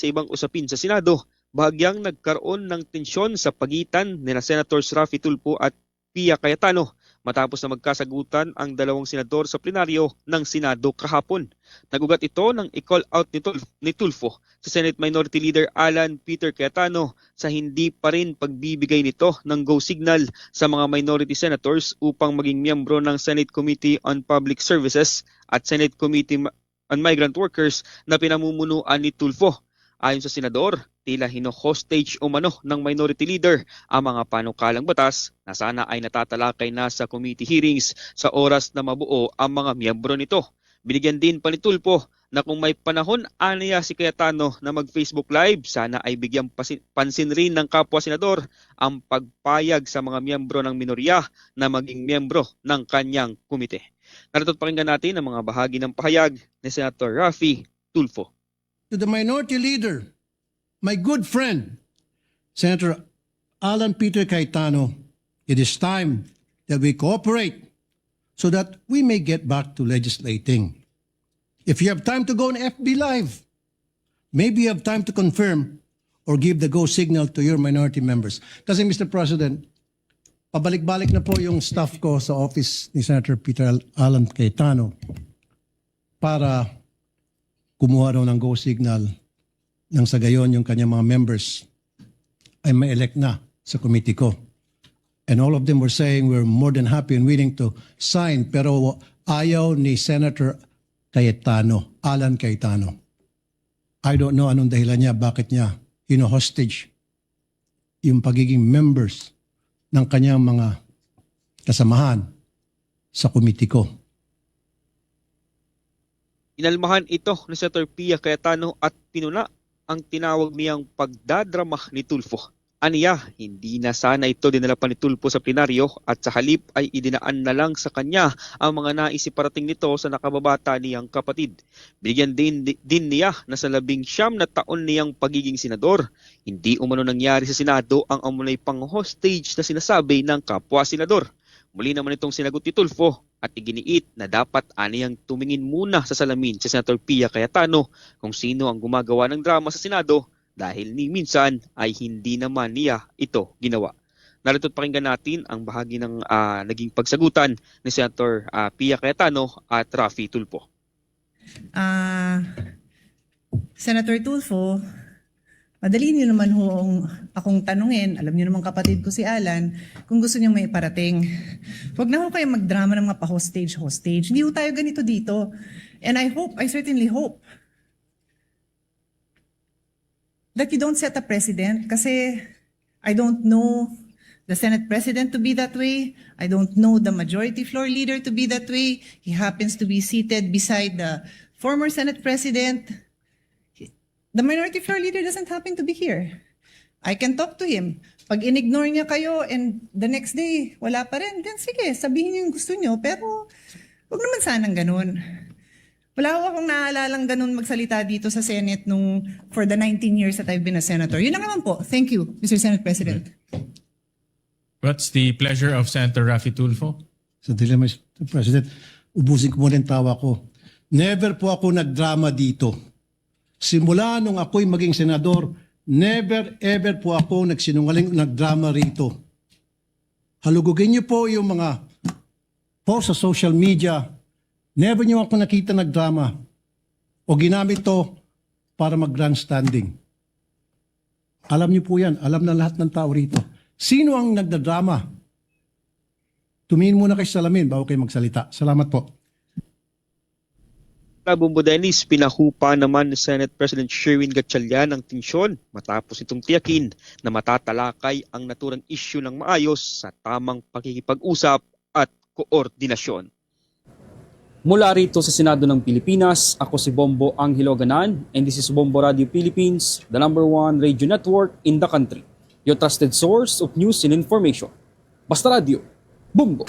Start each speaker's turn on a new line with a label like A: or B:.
A: sa ibang usapin sa Senado, bahagyang nagkaroon ng tensyon sa pagitan ni Senators Raffy Tulfo at Pia Cayetano matapos na magkasagutan ang dalawang senador sa plenaryo ng Senado kahapon. Nagugat ito nang i-call out ni Tulfo sa Senate Minority Leader Alan Peter Cayetano sa hindi pa rin pagbibigay nito ng go signal sa mga minority senators upang maging miyembro ng Senate Committee on Public Services at Senate Committee on Migrant Workers na pinamumunuan ni Tulfo. Ayon sa senador, tila hino-hostage umano ng minority leader ang mga panukalang batas na sana ay natatalakay na sa committee hearings sa oras na mabuo ang mga miyembro nito. Binigyan din pa ni Tulfo na kung may panahon aniya si Cayetano na mag-Facebook Live, sana ay bigyang pansin rin ng kapwa senador ang pagpayag sa mga miyembro ng minorya na maging miyembro ng kanyang komite. Narito't pakinggan natin ang mga bahagi ng pahayag ni Senator Raffy Tulfo.
B: To the minority leader, my good friend, Senator Alan Peter Cayetano, it is time that we cooperate so that we may get back to legislating. If you have time to go on FB Live, maybe you have time to confirm or give the go signal to your minority members. Kasi Mr. President, pabalik-balik na po yung staff ko sa office ni Senator Peter Alan Cayetano para kumuha raw ng go signal nang sa gayon yung kanyang mga members ay ma-elect na sa committee ko. And all of them were saying we're more than happy and willing to sign, pero ayaw ni Senator Cayetano, Alan Cayetano. I don't know anong dahilan niya, bakit niya hino-hostage yung pagiging members ng kanyang mga kasamahan sa committee ko.
A: Inalmahan ito ni Senator Pia Cayetano at pinuna ang tinawag niyang pagdadrama ni Tulfo. Aniya, hindi na sana ito dinala pa ni Tulfo sa plenaryo at sa halip ay idinaan na lang sa kanya ang mga naisiparating nito sa nakababata niyang kapatid. Bigyan din niya na sa 19 na taon niyang pagiging senador, hindi umano nangyari sa Senado ang amunay pang-hostage na sinasabi ng kapwa senador. Muli naman itong sinagot ni Tulfo at iginiit na dapat aniyang tumingin muna sa salamin si Senator Pia Cayetano kung sino ang gumagawa ng drama sa Senado dahil ni minsan ay hindi naman niya ito ginawa. Narito't pakinggan natin ang bahagi ng naging pagsagutan ni Senator Pia Cayetano at Raffy Tulfo.
C: Senator Tulfo, madali niyo naman akong tanungin, alam niyo naman kapatid ko si Alan, kung gusto niyo may iparating. Huwag na ho kayo magdrama ng mga pa-hostage. Hindi ho tayo ganito dito. And I certainly hope, that you don't set a precedent kasi I don't know the Senate President to be that way. I don't know the Majority Floor Leader to be that way. He happens to be seated beside the former Senate President. The Minority Floor Leader doesn't happen to be here. I can talk to him. Pag in-ignore niya kayo and the next day, wala pa rin, then sige, sabihin niyo yung gusto niyo. Pero wag naman sanang ganun. Wala ko akong naalalang ganun magsalita dito sa Senate for the 19 years that I've been a senator. Yun lang naman po. Thank you, Mr. Senate President.
D: What's the pleasure of Senator Raffy Tulfo?
B: Sa dilemma, Mr. President, ubusin ko muna yung tawa ko. Never po ako nagdrama dito. Simula nung ako'y maging senador, never ever po ako nagsinungaling, nagdrama rito. Halugugin niyo po yung mga post sa social media. Never niyo ako nakita nagdrama o ginamit to para mag-grandstanding. Alam niyo po yan. Alam na lahat ng tao rito. Sino ang nagdadrama? Tumingin muna kayo sa salamin bago kayo magsalita. Salamat po.
A: Bumbo Dennis, pinahupa naman ni Senate President Sherwin Gatchalian ang tensyon matapos itong tiyakin na matatalakay ang naturang issue ng maayos sa tamang pakikipag-usap at koordinasyon.
E: Mula rito sa Senado ng Pilipinas, ako si Bombo Angelo Ganan and this is Bombo Radio Philippines, the #1 radio network in the country. Your trusted source of news and information. Basta Radio, Bombo!